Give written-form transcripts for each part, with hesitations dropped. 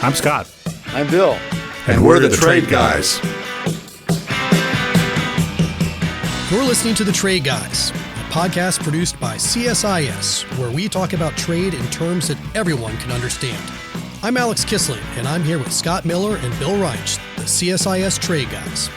I'm Scott. I'm Bill. And we're the Trade Guys. You're listening to The Trade Guys, a podcast produced by CSIS, where we talk about trade in terms that everyone can understand. I'm Alex Kissling, and I'm here with Scott Miller and Bill Reich, the CSIS Trade Guys.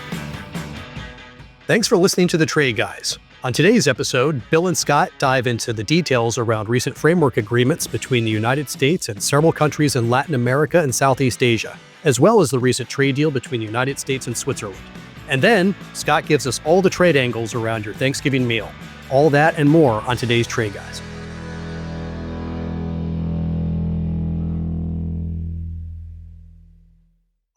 Thanks for listening to The Trade Guys. On today's episode, Bill and Scott dive into the details around recent framework agreements between the United States and several countries in Latin America and Southeast Asia, as well as the recent trade deal between the United States and Switzerland. And then, Scott gives us all the trade angles around your Thanksgiving meal. All that and more on today's Trade Guys.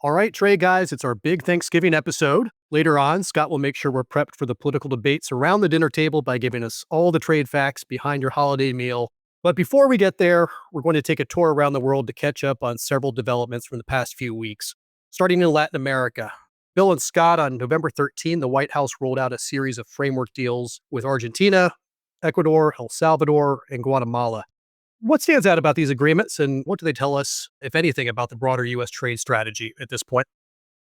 All right, Trade Guys, it's our big Thanksgiving episode. Later on, Scott will make sure we're prepped for the political debates around the dinner table by giving us all the trade facts behind your holiday meal. But before we get there, we're going to take a tour around the world to catch up on several developments from the past few weeks. Starting in Latin America, Bill and Scott, on November 13, the White House rolled out a series of framework deals with Argentina, Ecuador, El Salvador, and Guatemala. What stands out about these agreements, and what do they tell us, if anything, about the broader U.S. trade strategy at this point?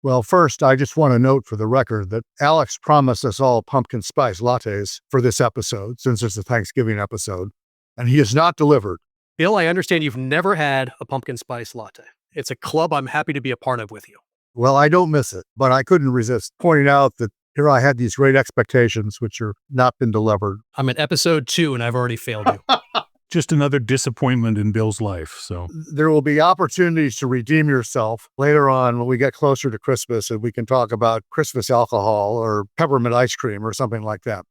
Well, first, I just want to note for the record that Alex promised us all pumpkin spice lattes for this episode, since it's a Thanksgiving episode, and he has not delivered. Bill, I understand you've never had a pumpkin spice latte. It's a club I'm happy to be a part of with you. Well, I don't miss it, but I couldn't resist pointing out that here I had these great expectations, which are not been delivered. I'm at episode 2, and I've already failed you. Just another disappointment in Bill's life. So there will be opportunities to redeem yourself later on when we get closer to Christmas, and we can talk about Christmas alcohol or peppermint ice cream or something like that.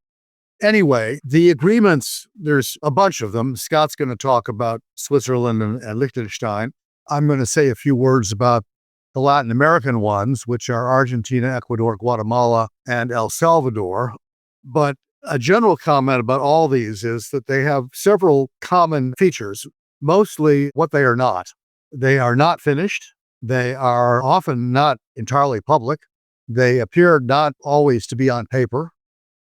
Anyway, the agreements, there's a bunch of them. Scott's going to talk about Switzerland and Liechtenstein. I'm going to say a few words about the Latin American ones, which are Argentina, Ecuador, Guatemala, and El Salvador. But a general comment about all these is that they have several common features, mostly what they are not. They are not finished. They are often not entirely public. They appear not always to be on paper.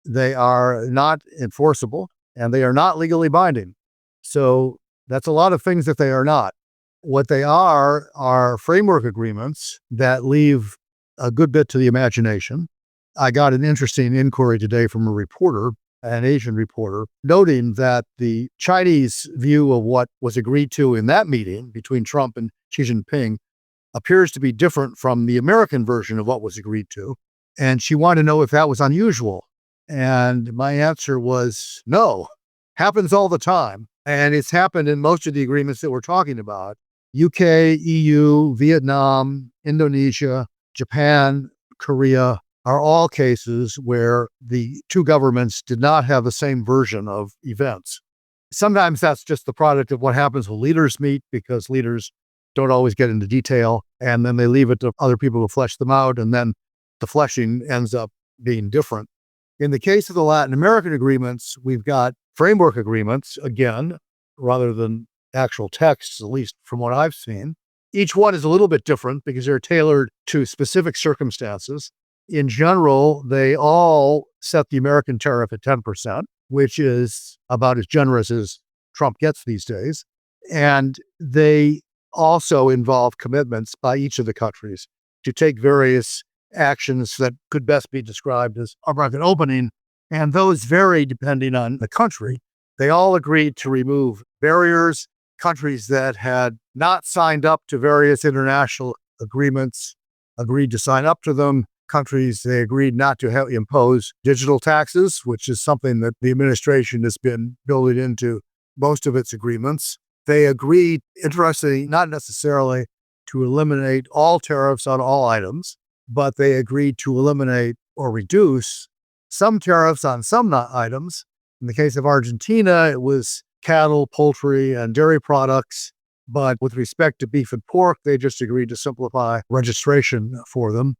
They are not enforceable, and they are not legally binding. So that's a lot of things that they are not. What they are framework agreements that leave a good bit to the imagination. I got an interesting inquiry today from a reporter, an Asian reporter, noting that the Chinese view of what was agreed to in that meeting between Trump and Xi Jinping appears to be different from the American version of what was agreed to. And she wanted to know if that was unusual. And my answer was no, happens all the time. And it's happened in most of the agreements that we're talking about. UK, EU, Vietnam, Indonesia, Japan, Korea are all cases where the two governments did not have the same version of events. Sometimes that's just the product of what happens when leaders meet, because leaders don't always get into detail, and then they leave it to other people to flesh them out, and then the fleshing ends up being different. In the case of the Latin American agreements, we've got framework agreements, again, rather than actual texts, at least from what I've seen. Each one is a little bit different because they're tailored to specific circumstances. In general, they all set the American tariff at 10%, which is about as generous as Trump gets these days. And they also involve commitments by each of the countries to take various actions that could best be described as a market opening. And those vary depending on the country. They all agreed to remove barriers. Countries that had not signed up to various international agreements agreed to sign up to them. Countries, they agreed not to impose digital taxes, which is something that the administration has been building into most of its agreements. They agreed, interestingly, not necessarily to eliminate all tariffs on all items, but they agreed to eliminate or reduce some tariffs on some items. In the case of Argentina, it was cattle, poultry, and dairy products. But with respect to beef and pork, they just agreed to simplify registration for them.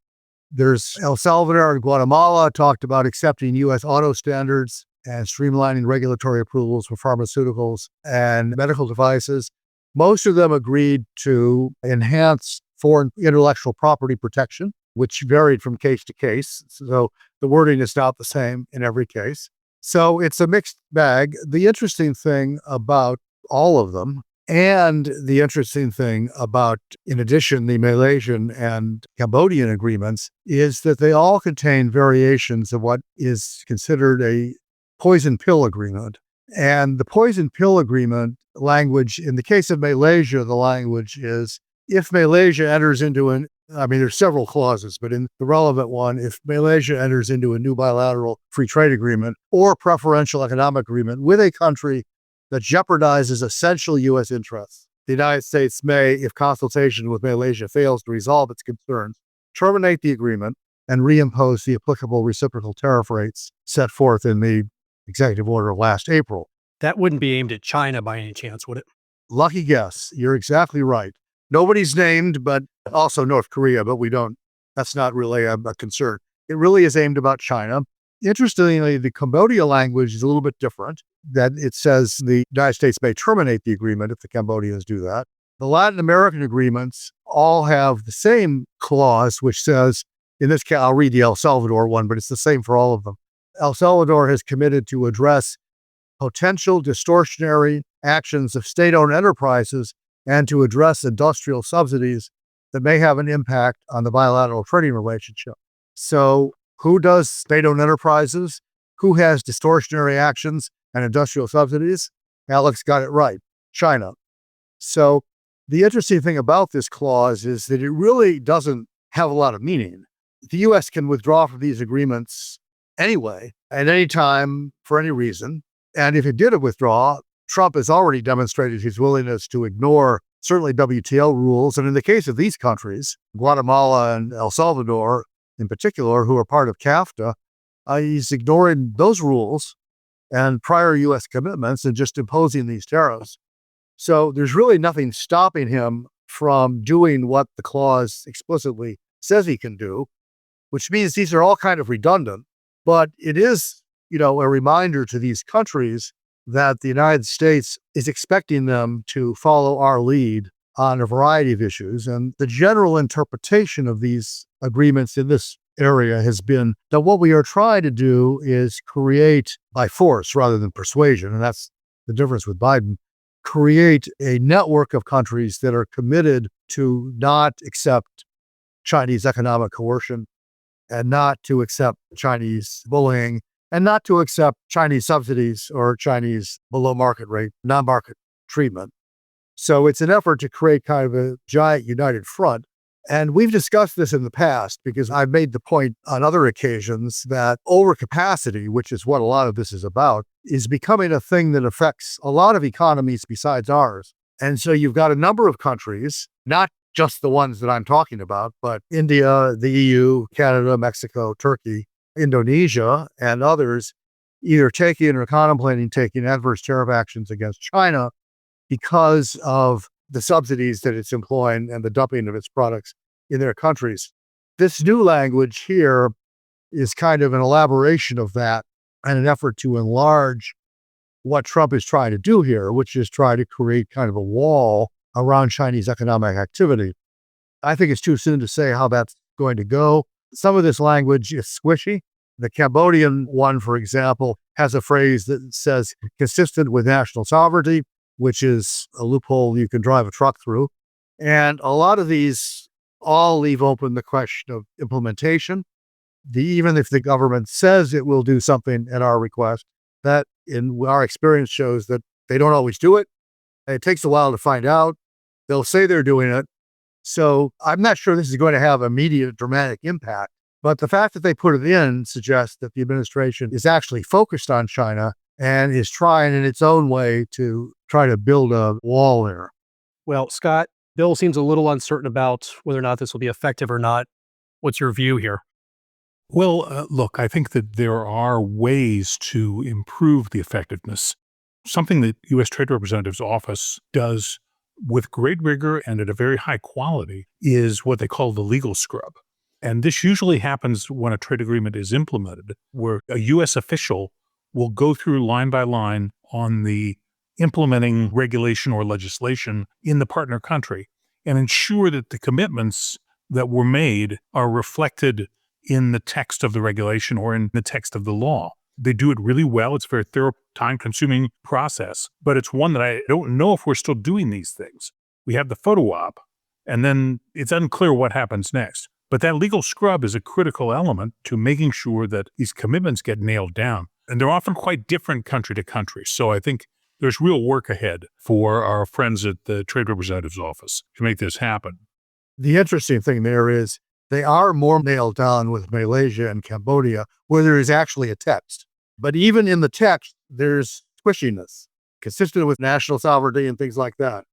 There's El Salvador and Guatemala talked about accepting U.S. auto standards and streamlining regulatory approvals for pharmaceuticals and medical devices. Most of them agreed to enhance foreign intellectual property protection, which varied from case to case. So the wording is not the same in every case. So it's a mixed bag. The interesting thing about all of them And the interesting thing about, in addition, the Malaysian and Cambodian agreements is that they all contain variations of what is considered a poison pill agreement. And the poison pill agreement language, in the case of Malaysia, the language is if Malaysia enters into there's several clauses, but in the relevant one, if Malaysia enters into a new bilateral free trade agreement or preferential economic agreement with a country that jeopardizes essential U.S. interests, the United States may, if consultation with Malaysia fails to resolve its concerns, terminate the agreement and reimpose the applicable reciprocal tariff rates set forth in the executive order of last April. That wouldn't be aimed at China by any chance, would it? Lucky guess. You're exactly right. Nobody's named, but also North Korea, but that's not really a concern. It really is aimed about China. Interestingly, the Cambodia language is a little bit different, that it says the United States may terminate the agreement if the Cambodians do that. The Latin American agreements all have the same clause, which says, in this case, I'll read the El Salvador one, but it's the same for all of them. El Salvador has committed to address potential distortionary actions of state-owned enterprises and to address industrial subsidies that may have an impact on the bilateral trading relationship. So who does state-owned enterprises? Who has distortionary actions and industrial subsidies? Alex got it right, China. So the interesting thing about this clause is that it really doesn't have a lot of meaning. The U.S. can withdraw from these agreements anyway, at any time, for any reason. And if it did withdraw, Trump has already demonstrated his willingness to ignore certainly WTO rules. And in the case of these countries, Guatemala and El Salvador in particular, who are part of CAFTA, he's ignoring those rules and prior U.S. commitments and just imposing these tariffs. So there's really nothing stopping him from doing what the clause explicitly says he can do, which means these are all kind of redundant. But it is, a reminder to these countries that the United States is expecting them to follow our lead on a variety of issues. And the general interpretation of these agreements in this area has been that what we are trying to do is create, by force rather than persuasion, and that's the difference with Biden, create a network of countries that are committed to not accept Chinese economic coercion and not to accept Chinese bullying and not to accept Chinese subsidies or Chinese below market rate, non-market treatment. So it's an effort to create kind of a giant united front. And we've discussed this in the past because I've made the point on other occasions that overcapacity, which is what a lot of this is about, is becoming a thing that affects a lot of economies besides ours. And so you've got a number of countries, not just the ones that I'm talking about, but India, the EU, Canada, Mexico, Turkey, Indonesia, and others, either taking or contemplating taking adverse tariff actions against China because of the subsidies that it's employing and the dumping of its products in their countries. This new language here is kind of an elaboration of that and an effort to enlarge what Trump is trying to do here, which is try to create kind of a wall around Chinese economic activity. I think it's too soon to say how that's going to go. Some of this language is squishy. The Cambodian one, for example, has a phrase that says consistent with national sovereignty, which is a loophole you can drive a truck through. And a lot of these all leave open the question of implementation. Even if the government says it will do something at our request, that in our experience shows that they don't always do it. It takes a while to find out. They'll say they're doing it. So I'm not sure this is going to have immediate dramatic impact. But the fact that they put it in suggests that the administration is actually focused on China and is trying in its own way to try to build a wall there. Well, Scott, Bill seems a little uncertain about whether or not this will be effective or not. What's your view here? Well, look, I think that there are ways to improve the effectiveness. Something that U.S. Trade Representative's office does with great rigor and at a very high quality is what they call the legal scrub. And this usually happens when a trade agreement is implemented, where a U.S. official will go through line by line on the implementing regulation or legislation in the partner country and ensure that the commitments that were made are reflected in the text of the regulation or in the text of the law. They do it really well. It's a very thorough, time-consuming process, but it's one that I don't know if we're still doing these things. We have the photo op, and then it's unclear what happens next. But that legal scrub is a critical element to making sure that these commitments get nailed down. And they're often quite different country to country. So I think there's real work ahead for our friends at the Trade Representative's Office to make this happen. The interesting thing there is they are more nailed down with Malaysia and Cambodia, where there is actually a text. But even in the text, there's squishiness, consistent with national sovereignty and things like that.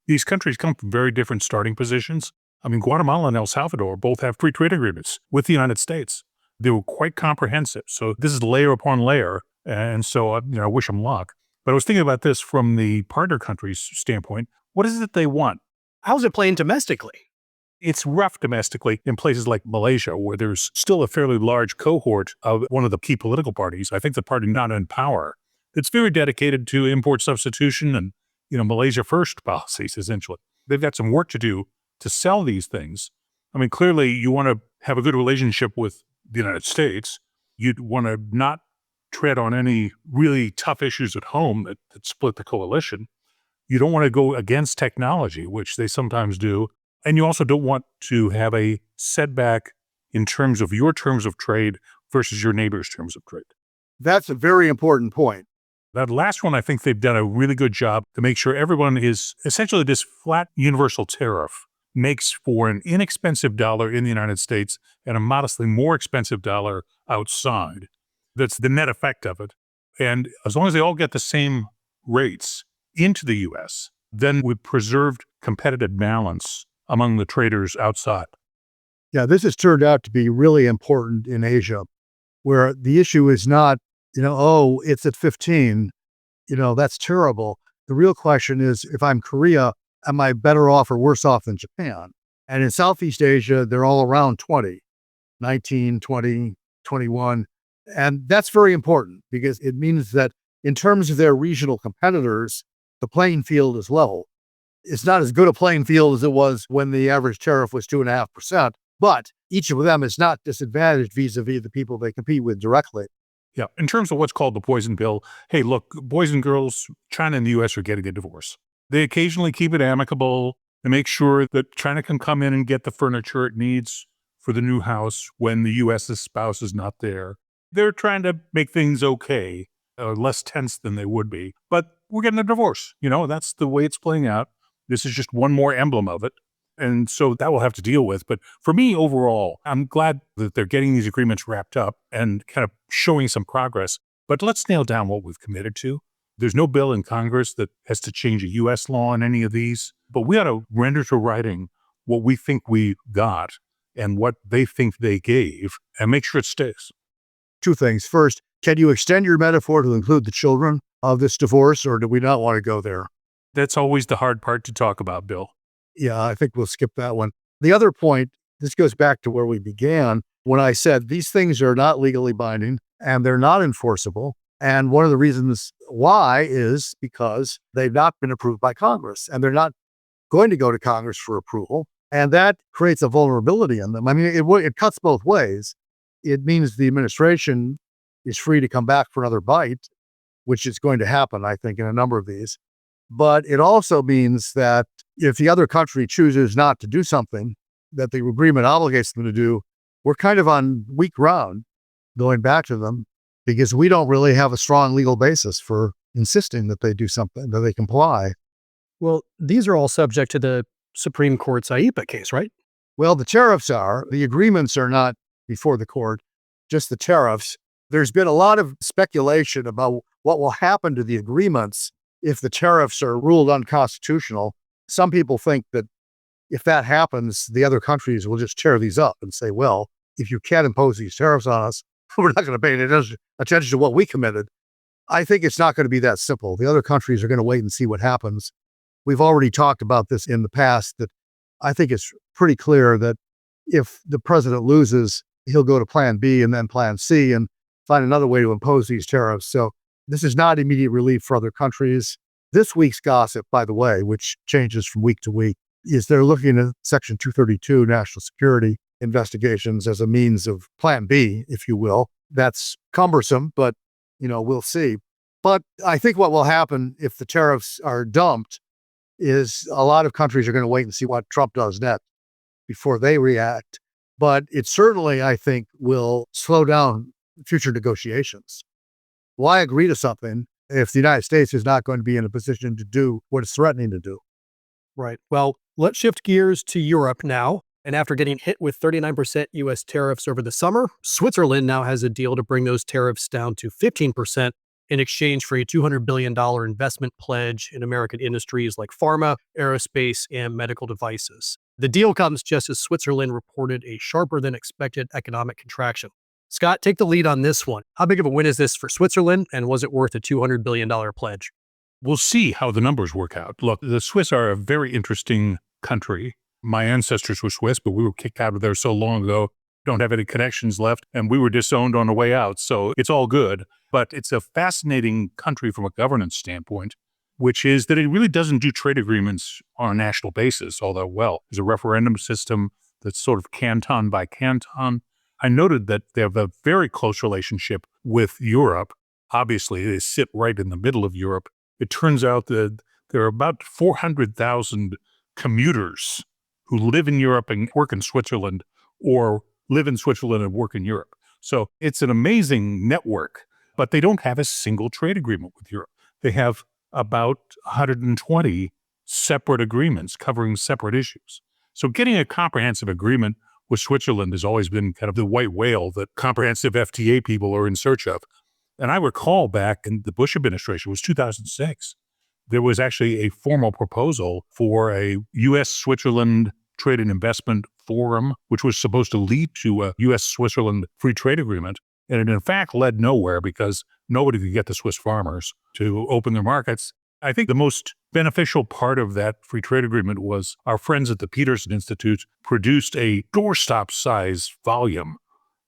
These countries come from very different starting positions. I mean, Guatemala and El Salvador both have free trade agreements with the United States. They were quite comprehensive. So this is layer upon layer. And so, I wish them luck. But I was thinking about this from the partner countries' standpoint. What is it they want? How's it playing domestically? It's rough domestically in places like Malaysia, where there's still a fairly large cohort of one of the key political parties, I think the party not in power, that's very dedicated to import substitution and, Malaysia first policies, essentially. They've got some work to do to sell these things. I mean, clearly you want to have a good relationship with the United States. You'd want to not tread on any really tough issues at home that split the coalition. You don't want to go against technology, which they sometimes do. And you also don't want to have a setback in terms of your terms of trade versus your neighbor's terms of trade. That's a very important point. That last one, I think they've done a really good job to make sure everyone is essentially this flat universal tariff makes for an inexpensive dollar in the United States and a modestly more expensive dollar outside. That's the net effect of it. And as long as they all get the same rates into the U.S., then we've preserved competitive balance among the traders outside. Yeah, this has turned out to be really important in Asia, where the issue is not, it's at 15, that's terrible. The real question is, if I'm Korea, am I better off or worse off than Japan? And in Southeast Asia, they're all around 20, 19, 20, 21. And that's very important because it means that in terms of their regional competitors, the playing field is level. It's not as good a playing field as it was when the average tariff was 2.5%, but each of them is not disadvantaged vis-a-vis the people they compete with directly. Yeah. In terms of what's called the poison pill, hey, look, boys and girls, China and the U.S. are getting a divorce. They occasionally keep it amicable and make sure that China can come in and get the furniture it needs for the new house when the U.S.'s spouse is not there. They're trying to make things okay, less tense than they would be. But we're getting a divorce. That's the way it's playing out. This is just one more emblem of it. And so that we'll have to deal with. But for me, overall, I'm glad that they're getting these agreements wrapped up and kind of showing some progress. But let's nail down what we've committed to. There's no bill in Congress that has to change a U.S. law on any of these. But we ought to render to writing what we think we got and what they think they gave and make sure it stays. Two things. First, can you extend your metaphor to include the children of this divorce, or do we not want to go there? That's always the hard part to talk about, Bill. Yeah, I think we'll skip that one. The other point, this goes back to where we began when I said these things are not legally binding and they're not enforceable. And one of the reasons why is because they've not been approved by Congress and they're not going to go to Congress for approval. And that creates a vulnerability in them. I mean, it cuts both ways. It means the administration is free to come back for another bite, which is going to happen, I think, in a number of these. But it also means that if the other country chooses not to do something that the agreement obligates them to do, we're kind of on weak ground going back to them because we don't really have a strong legal basis for insisting that they do something, that they comply. Well, these are all subject to the Supreme Court's IEEPA case, right? Well, the tariffs are. The agreements are not before the court, just the tariffs. There's been a lot of speculation about what will happen to the agreements if the tariffs are ruled unconstitutional. Some people think that if that happens, the other countries will just tear these up and say, well, if you can't impose these tariffs on us, we're not going to pay any attention to what we committed. I think it's not going to be that simple. The other countries are going to wait and see what happens. We've already talked about this in the past, that I think it's pretty clear that if the president loses, he'll go to plan B and then plan C and find another way to impose these tariffs. So this is not immediate relief for other countries. This week's gossip, by the way, which changes from week to week, is they're looking at Section 232 national security investigations as a means of plan B, if you will. That's cumbersome, but we'll see. But I think what will happen if the tariffs are dumped is a lot of countries are going to wait and see what Trump does next before they react. But it certainly, I think, will slow down future negotiations. Why agree to something if the United States is not going to be in a position to do what it's threatening to do? Right. Well, let's shift gears to Europe now. And after getting hit with 39% U.S. tariffs over the summer, Switzerland now has a deal to bring those tariffs down to 15% in exchange for a $200 billion investment pledge in American industries like pharma, aerospace, and medical devices. The deal comes just as Switzerland reported a sharper than expected economic contraction. Scott, take the lead on this one. How big of a win is this for Switzerland, and was it worth a $200 billion pledge? We'll see how the numbers work out. Look, the Swiss are a very interesting country. My ancestors were Swiss, but we were kicked out of there so long ago, don't have any connections left, and we were disowned on the way out. So it's all good. But it's a fascinating country from a governance standpoint, which is that it really doesn't do trade agreements on a national basis all that well. There's a referendum system that's sort of canton by canton. I noted that they have a very close relationship with Europe. Obviously, they sit right in the middle of Europe. It turns out that there are about 400,000 commuters who live in Europe and work in Switzerland, or live in Switzerland and work in Europe. So it's an amazing network, but they don't have a single trade agreement with Europe. They have about 120 separate agreements covering separate issues. So getting a comprehensive agreement with Switzerland has always been kind of the white whale that comprehensive FTA people are in search of. And I recall back in the Bush administration, it was 2006, there was actually a formal proposal for a U.S.-Switzerland Trade and Investment Forum, which was supposed to lead to a U.S.-Switzerland free trade agreement. And it in fact led nowhere because nobody could get the Swiss farmers to open their markets. I think the most beneficial part of that free trade agreement was our friends at the Peterson Institute produced a doorstop size volume,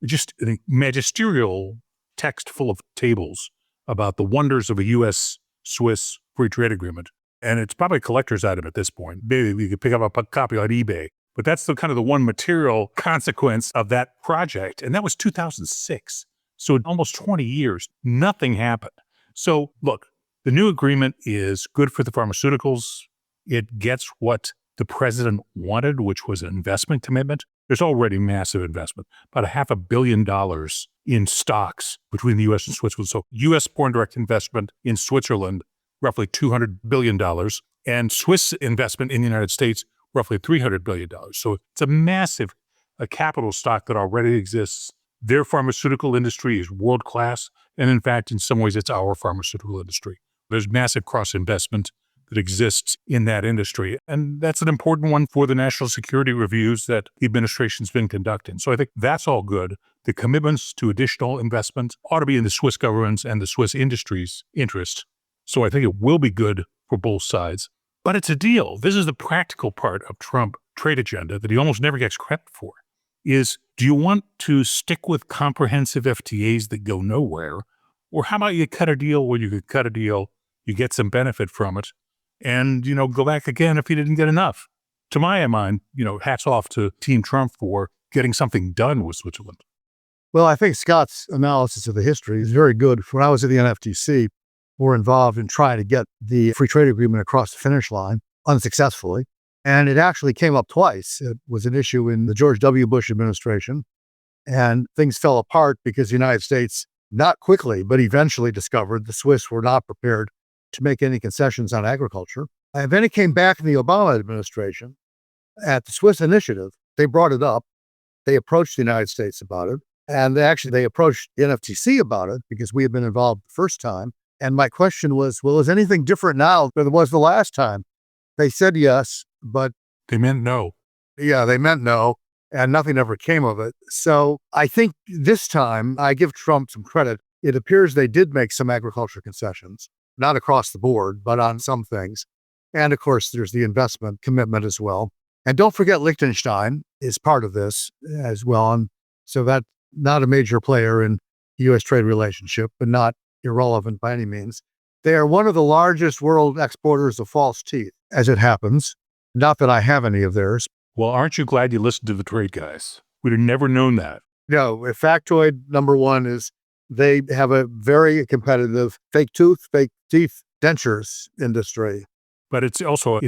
just a magisterial text full of tables about the wonders of a U.S.-Swiss free trade agreement. And it's probably a collector's item at this point. Maybe you could pick up a copy on eBay. But that's the kind of the one material consequence of that project. And that was 2006. So almost 20 years, nothing happened. So look, the new agreement is good for the pharmaceuticals. It gets what the president wanted, which was an investment commitment. There's already massive investment, about $500 million in stocks between the U.S. and Switzerland. So U.S. foreign direct investment in Switzerland, roughly $200 billion, and Swiss investment in the United States, roughly $300 billion. So it's a massive capital stock that already exists. Their pharmaceutical industry is world-class, and in fact, in some ways, it's our pharmaceutical industry. There's massive cross-investment that exists in that industry, and that's an important one for the national security reviews that the administration's been conducting. So I think that's all good. The commitments to additional investment ought to be in the Swiss government's and the Swiss industry's interest. So I think it will be good for both sides. But it's a deal. This is the practical part of Trump's trade agenda that he almost never gets credit for, is do you want to stick with comprehensive FTAs that go nowhere? Or how about you cut a deal where you could cut a deal, you get some benefit from it, and, go back again if you didn't get enough? To my mind, hats off to Team Trump for getting something done with Switzerland. Well, I think Scott's analysis of the history is very good. When I was at the NFTC, we were involved in trying to get the free trade agreement across the finish line unsuccessfully. And it actually came up twice. It was an issue in the George W. Bush administration, and things fell apart because the United States, not quickly, but eventually discovered the Swiss were not prepared to make any concessions on agriculture. And then it came back in the Obama administration. At the Swiss initiative, they brought it up. They approached the United States about it. And they approached the NFTC about it because we had been involved the first time. And my question was, well, is anything different now than it was the last time? They said yes, but they meant no. Yeah, they meant no, and nothing ever came of it. So I think this time, I give Trump some credit. It appears they did make some agriculture concessions, not across the board, but on some things. And of course, there's the investment commitment as well. And don't forget, Liechtenstein is part of this as well. And so that's not a major player in the U.S. trade relationship, but not irrelevant by any means. They are one of the largest world exporters of false teeth, as it happens. Not that I have any of theirs. Well, aren't you glad you listened to the trade guys? We'd have never known that. No, factoid number one is They have a very competitive fake teeth dentures industry. But it's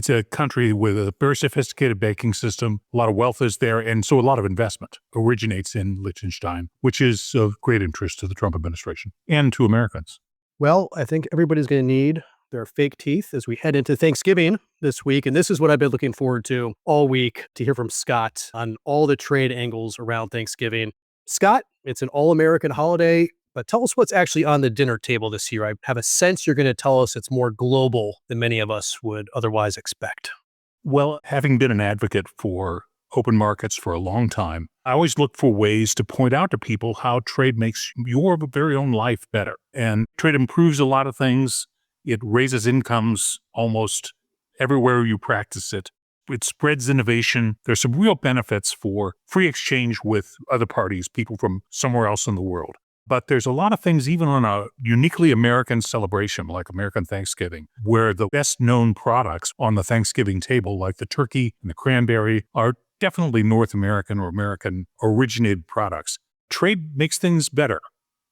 a country with a very sophisticated banking system. A lot of wealth is there. And so a lot of investment originates in Liechtenstein, which is of great interest to the Trump administration and to Americans. Well, I think everybody's going to need their fake teeth as we head into Thanksgiving this week. And this is what I've been looking forward to all week, to hear from Scott on all the trade angles around Thanksgiving. Scott, it's an all-American holiday, but tell us what's actually on the dinner table this year. I have a sense you're going to tell us it's more global than many of us would otherwise expect. Well, having been an advocate for open markets for a long time, I always look for ways to point out to people how trade makes your very own life better. And trade improves a lot of things. It raises incomes almost everywhere you practice it. It spreads innovation. There's some real benefits for free exchange with other parties, people from somewhere else in the world. But there's a lot of things, even on a uniquely American celebration like American Thanksgiving, where the best known products on the Thanksgiving table, like the turkey and the cranberry, are definitely North American or American originated products. Trade makes things better.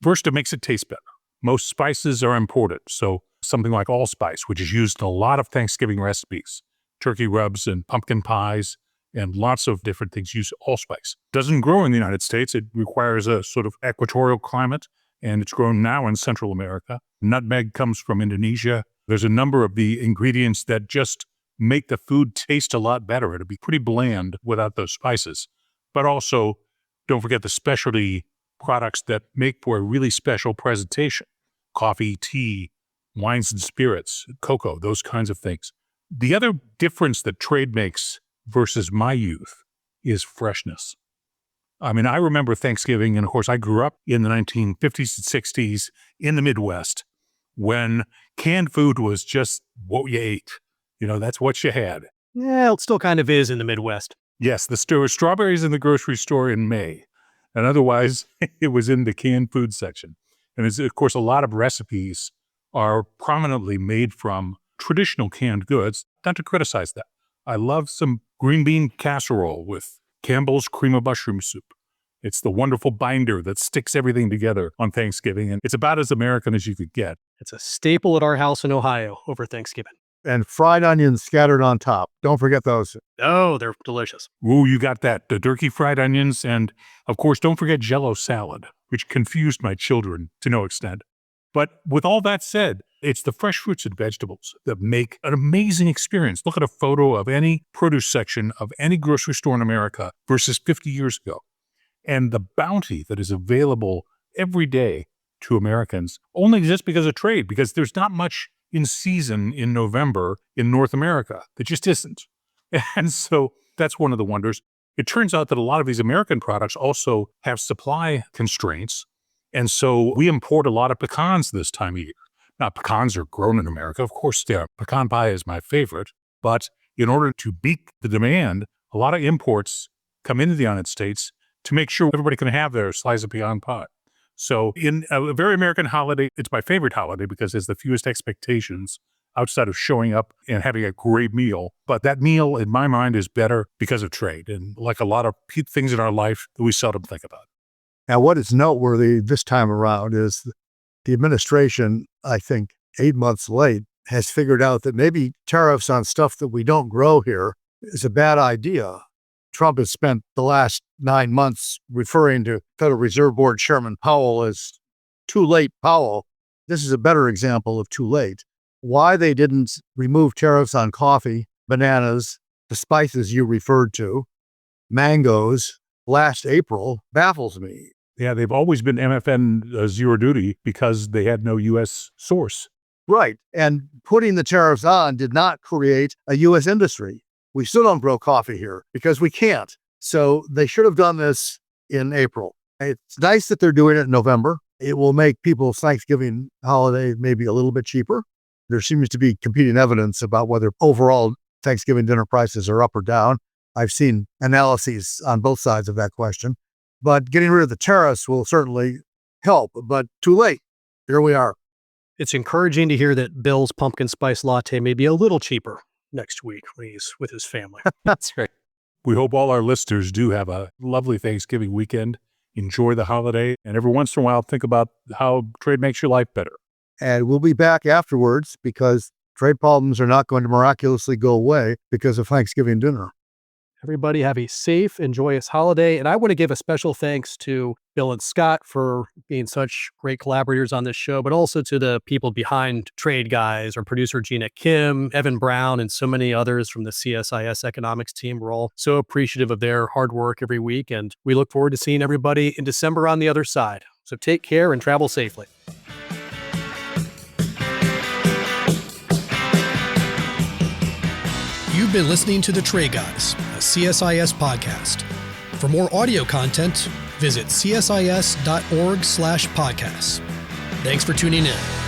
First, it makes it taste better. Most spices are imported. So something like allspice, which is used in a lot of Thanksgiving recipes, turkey rubs and pumpkin pies, and lots of different things use allspice. Doesn't grow in the United States. It requires a sort of equatorial climate, and it's grown now in Central America. Nutmeg comes from Indonesia. There's a number of the ingredients that just make the food taste a lot better. It'd be pretty bland without those spices. But also, don't forget the specialty products that make for a really special presentation. Coffee, tea, wines and spirits, cocoa, those kinds of things. The other difference that trade makes versus my youth is freshness. I mean, I remember Thanksgiving, and of course, I grew up in the 1950s and 60s in the Midwest when canned food was just what you ate. That's what you had. Yeah, it still kind of is in the Midwest. Yes, there were strawberries in the grocery store in May, and otherwise, it was in the canned food section. And of course, a lot of recipes are prominently made from traditional canned goods. Not to criticize that. I love some green bean casserole with Campbell's cream of mushroom soup. It's the wonderful binder that sticks everything together on Thanksgiving, and it's about as American as you could get. It's a staple at our house in Ohio over Thanksgiving. And fried onions scattered on top. Don't forget those. Oh, they're delicious. Ooh, you got that. The turkey fried onions, and of course, don't forget Jell-O salad, which confused my children to no extent. But with all that said, it's the fresh fruits and vegetables that make an amazing experience. Look at a photo of any produce section of any grocery store in America versus 50 years ago. And the bounty that is available every day to Americans only exists because of trade, because there's not much in season in November in North America. There just isn't. And so that's one of the wonders. It turns out that a lot of these American products also have supply constraints. And so we import a lot of pecans this time of year. Now, pecans are grown in America. Of course, they are. Pecan pie is my favorite. But in order to beat the demand, a lot of imports come into the United States to make sure everybody can have their slice of pecan pie. So in a very American holiday, it's my favorite holiday because there's the fewest expectations outside of showing up and having a great meal. But that meal, in my mind, is better because of trade. And like a lot of things in our life that we seldom think about. Now, what is noteworthy this time around is the administration, I think 8 months late, has figured out that maybe tariffs on stuff that we don't grow here is a bad idea. Trump has spent the last 9 months referring to Federal Reserve Board Chairman Powell as too late Powell. This is a better example of too late. Why they didn't remove tariffs on coffee, bananas, the spices you referred to, mangoes, last April baffles me. Yeah, they've always been MFN zero duty because they had no U.S. source. Right. And putting the tariffs on did not create a U.S. industry. We still don't grow coffee here because we can't. So they should have done this in April. It's nice that they're doing it in November. It will make people's Thanksgiving holiday maybe a little bit cheaper. There seems to be competing evidence about whether overall Thanksgiving dinner prices are up or down. I've seen analyses on both sides of that question. But getting rid of the tariffs will certainly help, but too late. Here we are. It's encouraging to hear that Bill's pumpkin spice latte may be a little cheaper next week when he's with his family. That's right. We hope all our listeners do have a lovely Thanksgiving weekend enjoy the holiday, and every once in a while, think about how trade makes your life better. And we'll be back afterwards because trade problems are not going to miraculously go away because of Thanksgiving dinner. Everybody have a safe and joyous holiday. And I want to give a special thanks to Bill and Scott for being such great collaborators on this show, but also to the people behind Trade Guys, our producer Gina Kim, Evan Brown, and so many others from the CSIS economics team. We're all so appreciative of their hard work every week. And we look forward to seeing everybody in December on the other side. So take care and travel safely. You've been listening to The Trade Guys, a CSIS podcast. For more audio content, visit csis.org/podcasts. Thanks for tuning in.